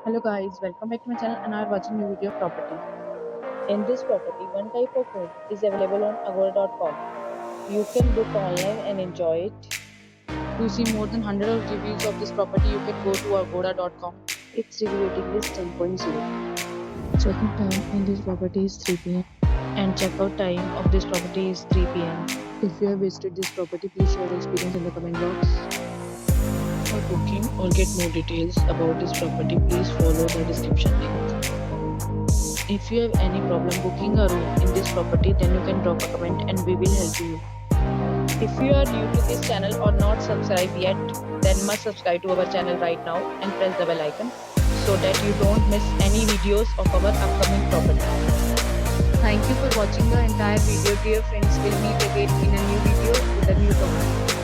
Hello guys, welcome back to my channel and are watching new video of property. In this property, one type of home is available on agora.com. You can book online and enjoy it. To see more than 100 of reviews of this property, you can go to agora.com. Its review rating is 10.0. Check-in time in this property is 3 p.m. and checkout time of this property is 3 p.m. If you have visited this property, please share your experience in the comment box. For booking or get more details about this property, please follow the description link. If you have any problem booking a room in this property, then you can drop a comment and we will help you. If you are new to this channel or not subscribed yet, then must subscribe to our channel right now and press the bell icon so that you don't miss any videos of our upcoming property. Thank you for watching the entire video, dear friends. We'll meet again in a new video with a new property.